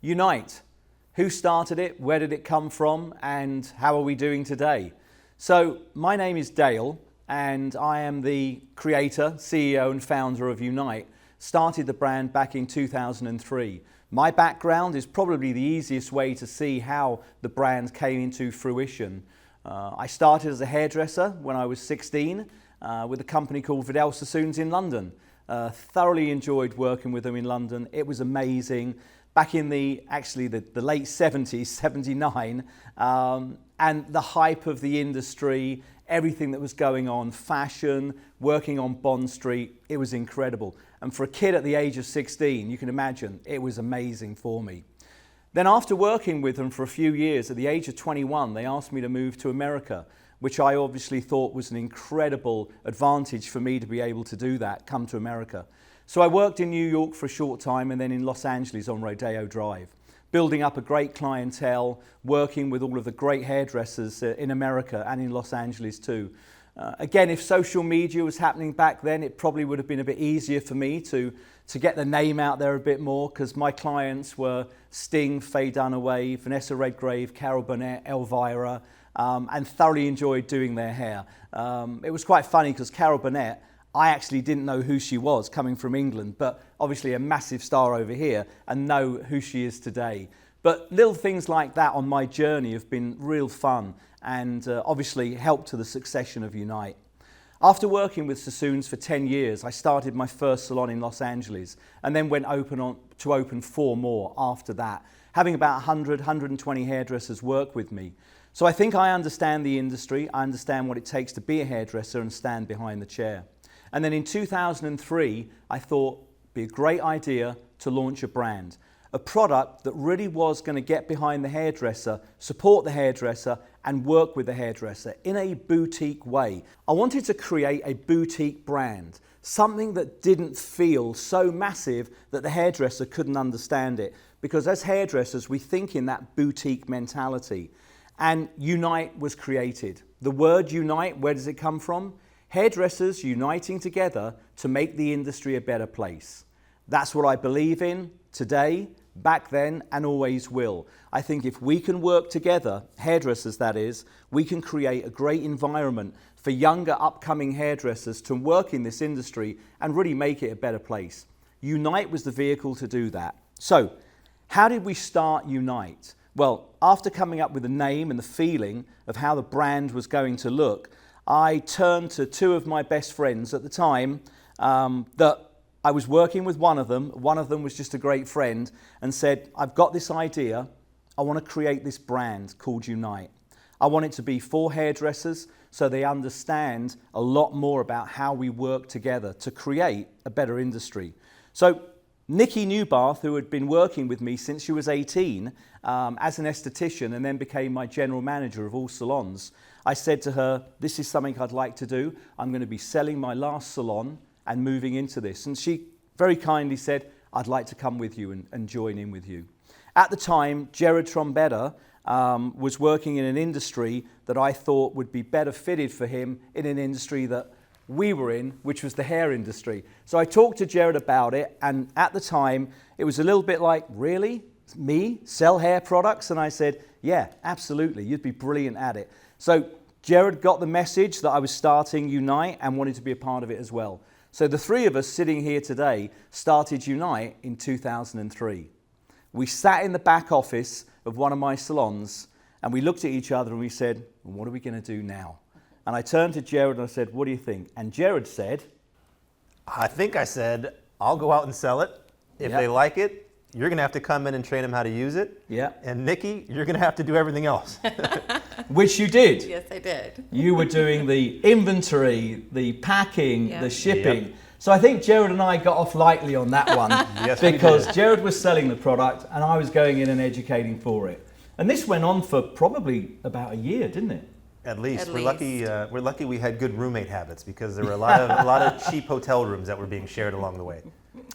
Unite. Who started it, where did it come from, and how are we doing today? So my name is Dale and I am the creator, CEO and founder of Unite. Started the brand back in 2003. My background is probably the easiest way to see how the brand came into fruition. I started as a hairdresser when I was 16 with a company called Vidal Sassoons in London. Thoroughly enjoyed working with them in London. It was amazing. Back in the late 70s, 79, and the hype of the industry, everything that was going on, fashion, working on Bond Street, it was incredible. And for a kid at the age of 16, you can imagine, it was amazing for me. Then after working with them for a few years, at the age of 21, they asked me to move to America, which I obviously thought was an incredible advantage for me to be able to do that, come to America. So I worked in New York for a short time and then in Los Angeles on Rodeo Drive, building up a great clientele, working with all of the great hairdressers in America and in Los Angeles too. Again, if social media was happening back then, it probably would have been a bit easier for me to get the name out there a bit more, because my clients were Sting, Faye Dunaway, Vanessa Redgrave, Carol Burnett, Elvira, and thoroughly enjoyed doing their hair. It was quite funny because Carol Burnett, I actually didn't know who she was coming from England, but obviously a massive star over here and know who she is today. But little things like that on my journey have been real fun and obviously helped to the succession of Unite. After working with Sassoons for 10 years, I started my first salon in Los Angeles and then went to open 4 more after that, having about 100, 120 hairdressers work with me. So I think I understand the industry, I understand what it takes to be a hairdresser and stand behind the chair. And then in 2003, I thought it'd be a great idea to launch a brand, a product that really was going to get behind the hairdresser, support the hairdresser, and work with the hairdresser in a boutique way. I wanted to create a boutique brand, something that didn't feel so massive that the hairdresser couldn't understand it. Because as hairdressers, we think in that boutique mentality. And Unite was created. The word unite, where does it come from? Hairdressers uniting together to make the industry a better place. That's what I believe in today, back then, and always will. I think if we can work together, hairdressers that is, we can create a great environment for younger upcoming hairdressers to work in this industry and really make it a better place. Unite was the vehicle to do that. So, how did we start Unite? Well, after coming up with the name and the feeling of how the brand was going to look, I turned to 2 of my best friends at the time that I was working with one of them was just a great friend, and said, I've got this idea, I want to create this brand called Unite. I want it to be for hairdressers so they understand a lot more about how we work together to create a better industry. So Nikki Newbarth, who had been working with me since she was 18 as an esthetician and then became my general manager of all salons, I said to her, this is something I'd like to do. I'm going to be selling my last salon and moving into this. And she very kindly said, I'd like to come with you and join in with you. At the time, Jared Trombetta was working in an industry that I thought would be better fitted for him in an industry that we were in, which was the hair industry. So I talked to Jared about it, and at the time, it was a little bit like, really? Me? Sell hair products? And I said, yeah, absolutely, you'd be brilliant at it. So Jared got the message that I was starting Unite and wanted to be a part of it as well. So the 3 of us sitting here today started Unite in 2003. We sat in the back office of one of my salons and we looked at each other and we said, what are we going to do now? And I turned to Jared and I said, what do you think? And Jared said, I think I said, I'll go out and sell it. If they like it, you're going to have to come in and train them how to use it. Yeah. And Nikki, you're going to have to do everything else. Which you did. Yes, I did. You were doing the inventory, the packing, Yeah. the shipping. Yep. So I think Jared and I got off lightly on that one. Yes, because Jared was selling the product and I was going in and educating for it. And this went on for probably about a year, didn't it? At least. At We're least. lucky we had good roommate habits, because there were a lot of cheap hotel rooms that were being shared along the way.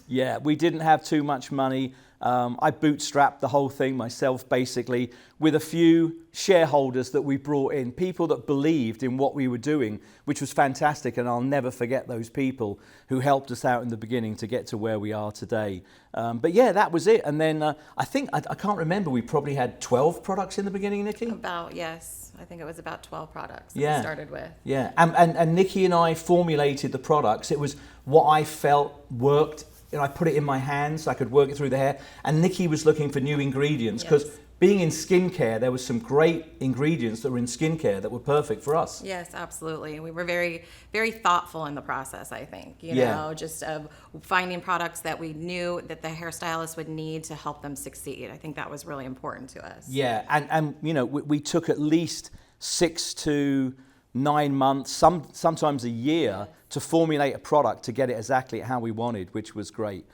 Yeah, we didn't have too much money. I bootstrapped the whole thing myself, basically, with a few shareholders that we brought in, people that believed in what we were doing, which was fantastic, and I'll never forget those people who helped us out in the beginning to get to where we are today. But yeah, that was it. And then I think, I can't remember, we probably had 12 products in the beginning, Nikki? Yes. I think it was about 12 products that Yeah. we started with. Yeah, and Nikki and I formulated the products. It was what I felt worked. You know, I put it in my hands so I could work it through the hair. And Nikki was looking for new ingredients because Yes. being in skincare, there was some great ingredients that were in skincare that were perfect for us. Yes, absolutely. We were very, very thoughtful in the process, I think, you Yeah. know, just of finding products that we knew that the hairstylist would need to help them succeed. I think that was really important to us. Yeah, and you know, we took at least 6 to 9 months, sometimes a year, to formulate a product to get it exactly how we wanted, which was great.